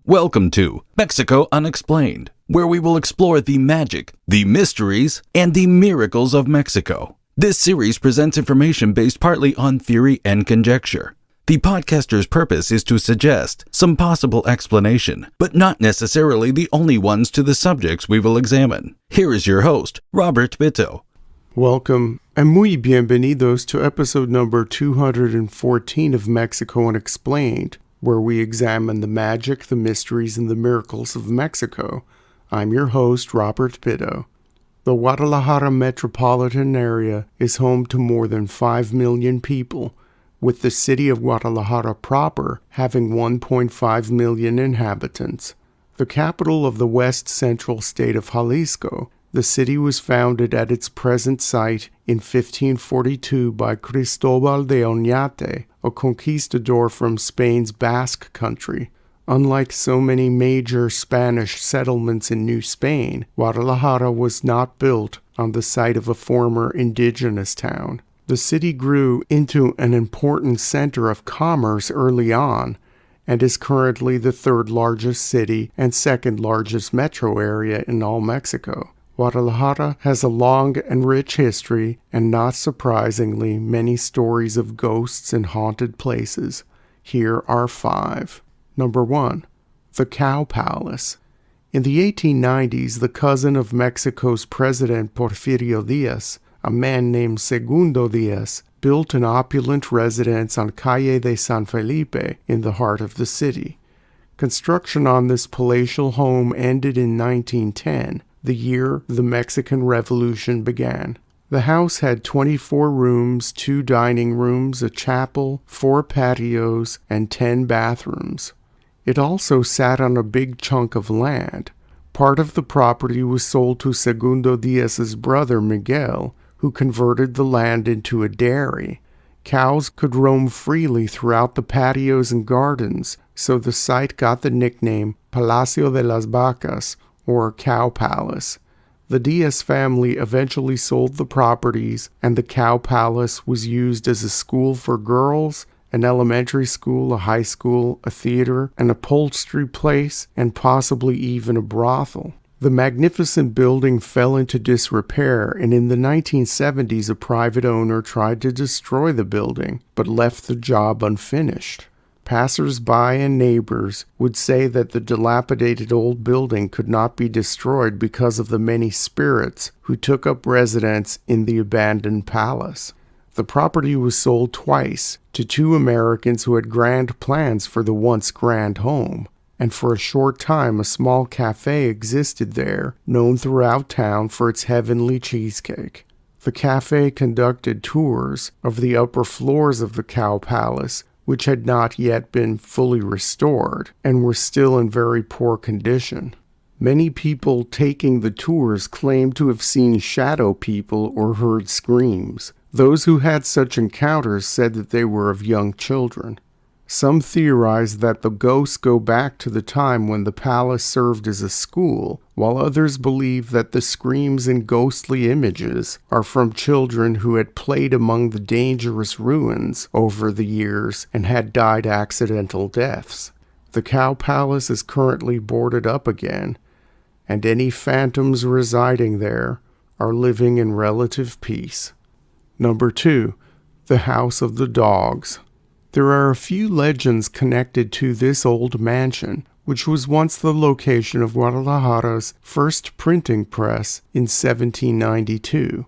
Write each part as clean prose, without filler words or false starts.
Welcome to Mexico Unexplained, where we will explore the magic, the mysteries, and the miracles of Mexico. This series presents information based partly on theory and conjecture. The podcaster's purpose is to suggest some possible explanation, but not necessarily the only ones to the subjects we will examine. Here is your host, Robert Bitto. Welcome and muy bienvenidos to episode number 214 of Mexico Unexplained, where we examine the magic, the mysteries, and the miracles of Mexico. I'm your host, Robert Bitto. The Guadalajara metropolitan area is home to more than 5 million people, with the city of Guadalajara proper having 1.5 million inhabitants. The capital of the west central state of Jalisco, the city was founded at its present site in 1542 by Cristobal de Oñate, a conquistador from Spain's Basque country. Unlike so many major Spanish settlements in New Spain, Guadalajara was not built on the site of a former indigenous town. The city grew into an important center of commerce early on, and is currently the third largest city and second largest metro area in all Mexico. Guadalajara has a long and rich history, and not surprisingly, many stories of ghosts and haunted places. Here are 5. Number 1. The Cow Palace. In the 1890s, the cousin of Mexico's President Porfirio Diaz, a man named Segundo Diaz, built an opulent residence on Calle de San Felipe in the heart of the city. Construction on this palatial home ended in 1910, the year the Mexican Revolution began. The house had 24 rooms, 2 dining rooms, a chapel, 4 patios, and 10 bathrooms. It also sat on a big chunk of land. Part of the property was sold to Segundo Diaz's brother Miguel, who converted the land into a dairy. Cows could roam freely throughout the patios and gardens, so the site got the nickname Palacio de las Vacas, or Cow Palace. The Diaz family eventually sold the properties, and the Cow Palace was used as a school for girls, an elementary school, a high school, a theater, an upholstery place, and possibly even a brothel. The magnificent building fell into disrepair, and in the 1970s a private owner tried to destroy the building, but left the job unfinished. Passers-by and neighbors would say that the dilapidated old building could not be destroyed because of the many spirits who took up residence in the abandoned palace. The property was sold twice to 2 Americans who had grand plans for the once grand home, and for a short time a small cafe existed there, known throughout town for its heavenly cheesecake. The cafe conducted tours of the upper floors of the Cow Palace, which had not yet been fully restored and were still in very poor condition. Many people taking the tours claimed to have seen shadow people or heard screams. Those who had such encounters said that they were of young children. Some theorized that the ghosts go back to the time when the palace served as a school, while others believe that the screams and ghostly images are from children who had played among the dangerous ruins over the years and had died accidental deaths. The Cow Palace is currently boarded up again, and any phantoms residing there are living in relative peace. Number 2. The House of the Dogs. There are a few legends connected to this old mansion, which was once the location of Guadalajara's first printing press in 1792.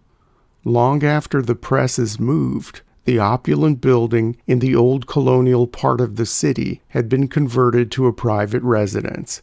Long after the presses moved, the opulent building in the old colonial part of the city had been converted to a private residence.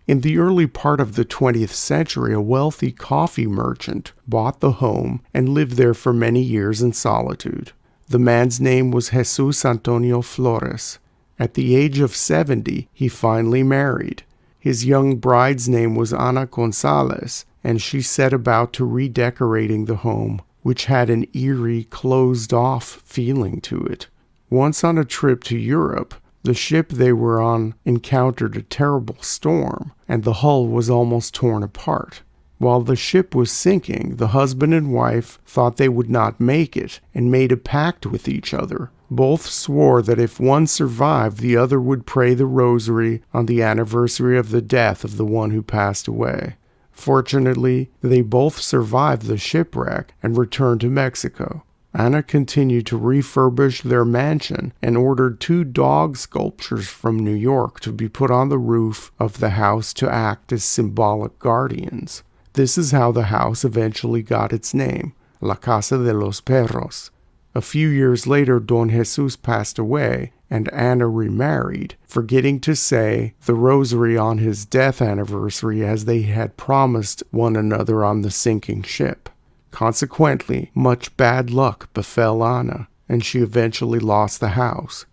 In the early part of the 20th century, a wealthy coffee merchant bought the home and lived there for many years in solitude. The man's name was Jesus Antonio Flores. At the age of 70, he finally married. His young bride's name was Ana Gonzalez, and she set about to redecorating the home, which had an eerie, closed-off feeling to it. Once on a trip to Europe, the ship they were on encountered a terrible storm, and the hull was almost torn apart. While the ship was sinking, the husband and wife thought they would not make it and made a pact with each other. Both swore that if one survived, the other would pray the rosary on the anniversary of the death of the one who passed away. Fortunately, they both survived the shipwreck and returned to Mexico. Ana continued to refurbish their mansion and ordered 2 dog sculptures from New York to be put on the roof of the house to act as symbolic guardians. This is how the house eventually got its name, La Casa de los Perros. A few years later, Don Jesus passed away, and Ana remarried, forgetting to say the rosary on his death anniversary as they had promised one another on the sinking ship. Consequently, much bad luck befell Ana, and she eventually lost the house.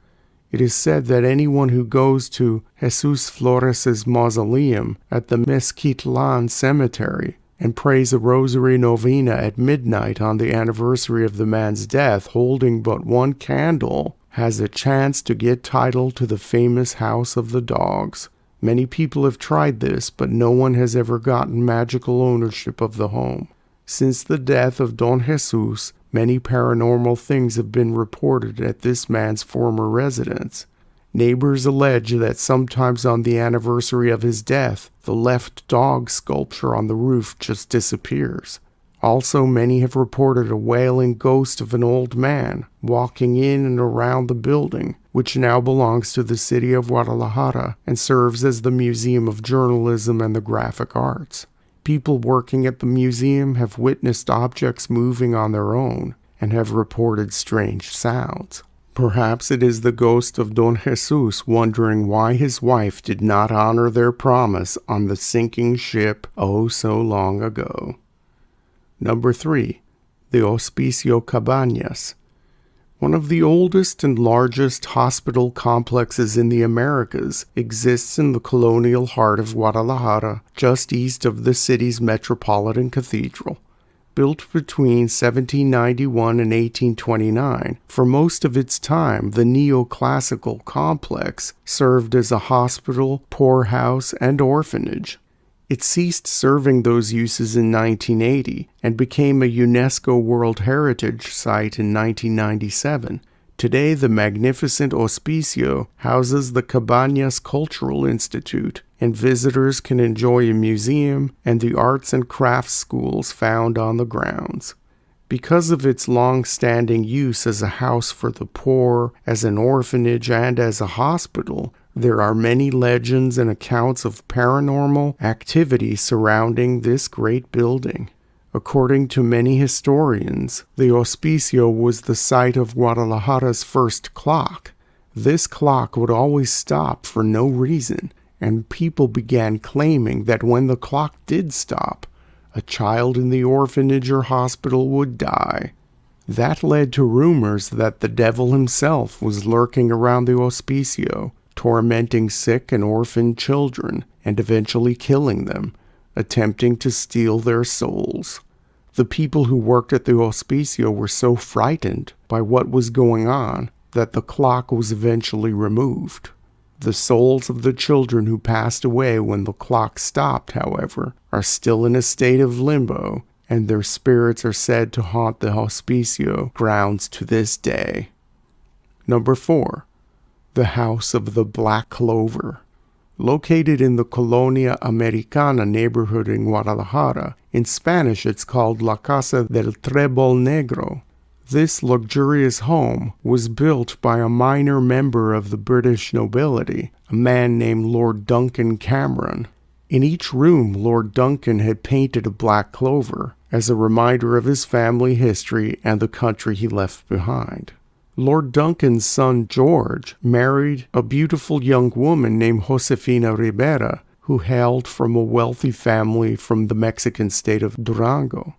It is said that anyone who goes to Jesus Flores' mausoleum at the Mezquitlan Cemetery and prays a rosary novena at midnight on the anniversary of the man's death holding but 1 candle has a chance to get title to the famous House of the Dogs. Many people have tried this, but no one has ever gotten magical ownership of the home. Since the death of Don Jesus, many paranormal things have been reported at this man's former residence. Neighbors allege that sometimes on the anniversary of his death, the left dog sculpture on the roof just disappears. Also, many have reported a wailing ghost of an old man walking in and around the building, which now belongs to the city of Guadalajara and serves as the Museum of Journalism and the Graphic Arts. People working at the museum have witnessed objects moving on their own and have reported strange sounds. Perhaps it is the ghost of Don Jesus wondering why his wife did not honor their promise on the sinking ship oh so long ago. Number 3. The Hospicio Cabañas. One of the oldest and largest hospital complexes in the Americas exists in the colonial heart of Guadalajara, just east of the city's metropolitan cathedral. Built between 1791 and 1829, for most of its time the neoclassical complex served as a hospital, poorhouse, and orphanage. It ceased serving those uses in 1980 and became a UNESCO World Heritage Site in 1997. Today, the magnificent Hospicio houses the Cabañas Cultural Institute, and visitors can enjoy a museum and the arts and crafts schools found on the grounds. Because of its long-standing use as a house for the poor, as an orphanage, and as a hospital, there are many legends and accounts of paranormal activity surrounding this great building. According to many historians, the Hospicio was the site of Guadalajara's first clock. This clock would always stop for no reason, and people began claiming that when the clock did stop, a child in the orphanage or hospital would die. That led to rumors that the devil himself was lurking around the Hospicio, tormenting sick and orphaned children, and eventually killing them, attempting to steal their souls. The people who worked at the Hospicio were so frightened by what was going on that the clock was eventually removed. The souls of the children who passed away when the clock stopped, however, are still in a state of limbo, and their spirits are said to haunt the Hospicio grounds to this day. Number 4. The House of the Black Clover. Located in the Colonia Americana neighborhood in Guadalajara, in Spanish it's called La Casa del Trébol Negro. This luxurious home was built by a minor member of the British nobility, a man named Lord Duncan Cameron. In each room, Lord Duncan had painted a black clover as a reminder of his family history and the country he left behind. Lord Duncan's son George married a beautiful young woman named Josefina Rivera, who hailed from a wealthy family from the Mexican state of Durango.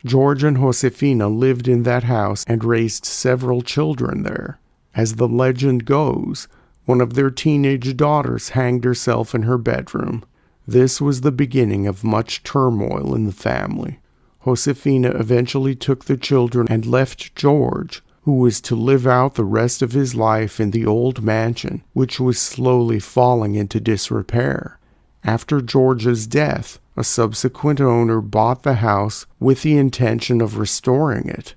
George and Josefina lived in that house and raised several children there. As the legend goes, one of their teenage daughters hanged herself in her bedroom. This was the beginning of much turmoil in the family. Josefina eventually took the children and left George, who was to live out the rest of his life in the old mansion, which was slowly falling into disrepair. After George's death, a subsequent owner bought the house with the intention of restoring it.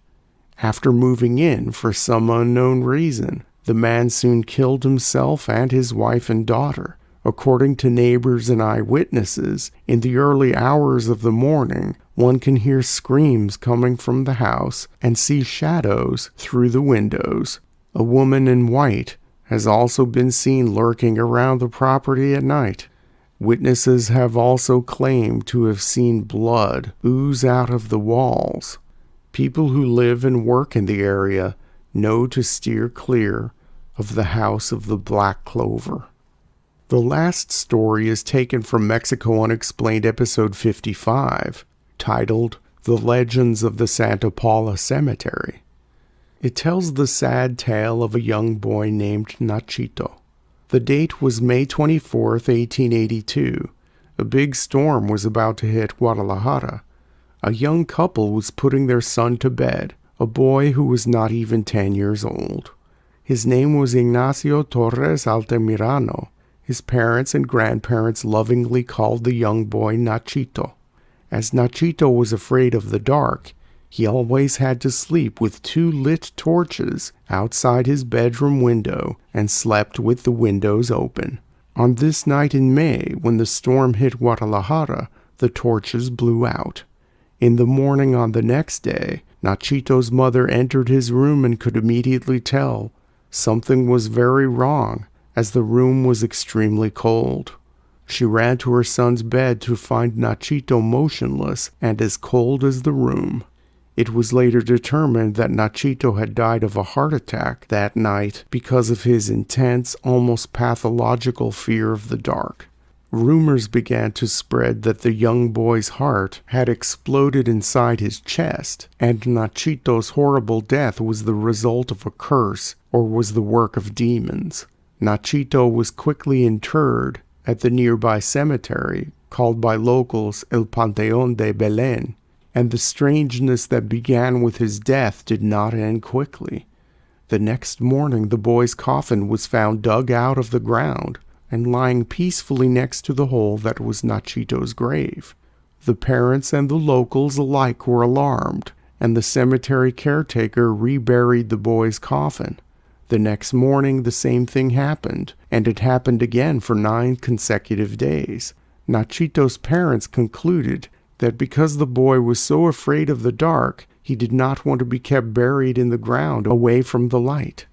After moving in for some unknown reason, the man soon killed himself and his wife and daughter. According to neighbors and eyewitnesses, in the early hours of the morning, one can hear screams coming from the house and see shadows through the windows. A woman in white has also been seen lurking around the property at night. Witnesses have also claimed to have seen blood ooze out of the walls. People who live and work in the area know to steer clear of the House of the Black Clover. The last story is taken from Mexico Unexplained episode 55, titled The Legends of the Santa Paula Cemetery. It tells the sad tale of a young boy named Nachito. The date was May 24th, 1882. A big storm was about to hit Guadalajara. A young couple was putting their son to bed, a boy who was not even 10 years old. His name was Ignacio Torres Altamirano. His parents and grandparents lovingly called the young boy Nachito. As Nachito was afraid of the dark, he always had to sleep with 2 lit torches outside his bedroom window and slept with the windows open. On this night in May, when the storm hit Guadalajara, the torches blew out. In the morning on the next day, Nachito's mother entered his room and could immediately tell something was very wrong, as the room was extremely cold. She ran to her son's bed to find Nachito motionless and as cold as the room. It was later determined that Nachito had died of a heart attack that night because of his intense, almost pathological fear of the dark. Rumors began to spread that the young boy's heart had exploded inside his chest, and Nachito's horrible death was the result of a curse or was the work of demons. Nachito was quickly interred at the nearby cemetery, called by locals El Panteón de Belén, and the strangeness that began with his death did not end quickly. The next morning the boy's coffin was found dug out of the ground and lying peacefully next to the hole that was Nachito's grave. The parents and the locals alike were alarmed, and the cemetery caretaker reburied the boy's coffin. The next morning the same thing happened, and it happened again for 9 consecutive days. Nachito's parents concluded that because the boy was so afraid of the dark, he did not want to be kept buried in the ground away from the light.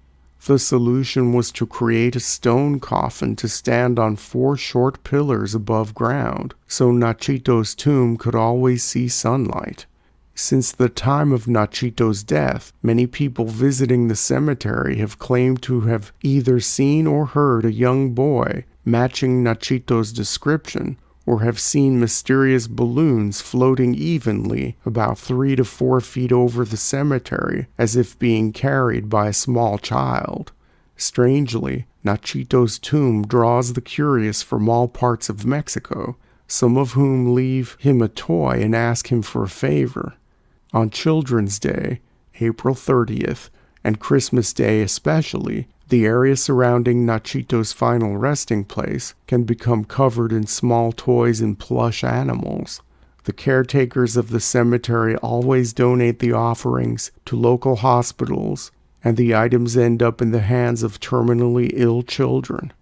The solution was to create a stone coffin to stand on 4 short pillars above ground, so Nachito's tomb could always see sunlight. Since the time of Nachito's death, many people visiting the cemetery have claimed to have either seen or heard a young boy matching Nachito's description, or have seen mysterious balloons floating evenly about 3 to 4 feet over the cemetery as if being carried by a small child. Strangely, Nachito's tomb draws the curious from all parts of Mexico, some of whom leave him a toy and ask him for a favor. On Children's Day, April 30th, and Christmas Day especially, the area surrounding Nachito's final resting place can become covered in small toys and plush animals. The caretakers of the cemetery always donate the offerings to local hospitals, and the items end up in the hands of terminally ill children.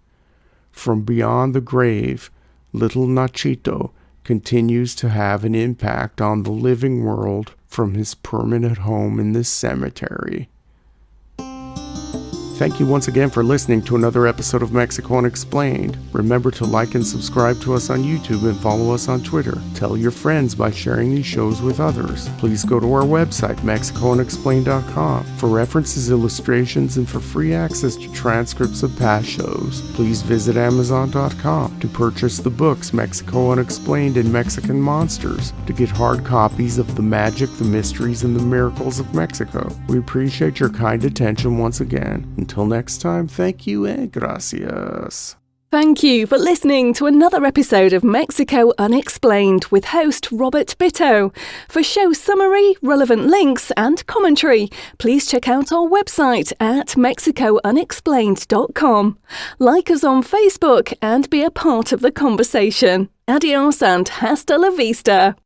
From beyond the grave, little Nachito continues to have an impact on the living world from his permanent home in this cemetery. Thank you once again for listening to another episode of Mexico Unexplained. Remember to like and subscribe to us on YouTube and follow us on Twitter. Tell your friends by sharing these shows with others. Please go to our website, MexicoUnexplained.com, for references, illustrations, and for free access to transcripts of past shows. Please visit Amazon.com to purchase the books Mexico Unexplained and Mexican Monsters to get hard copies of the magic, the mysteries, and the miracles of Mexico. We appreciate your kind attention once again. Until next time, thank you and gracias. Thank you for listening to another episode of Mexico Unexplained with host Robert Bitto. For show summary, relevant links and commentary, please check out our website at mexicounexplained.com. Like us on Facebook and be a part of the conversation. Adios and hasta la vista.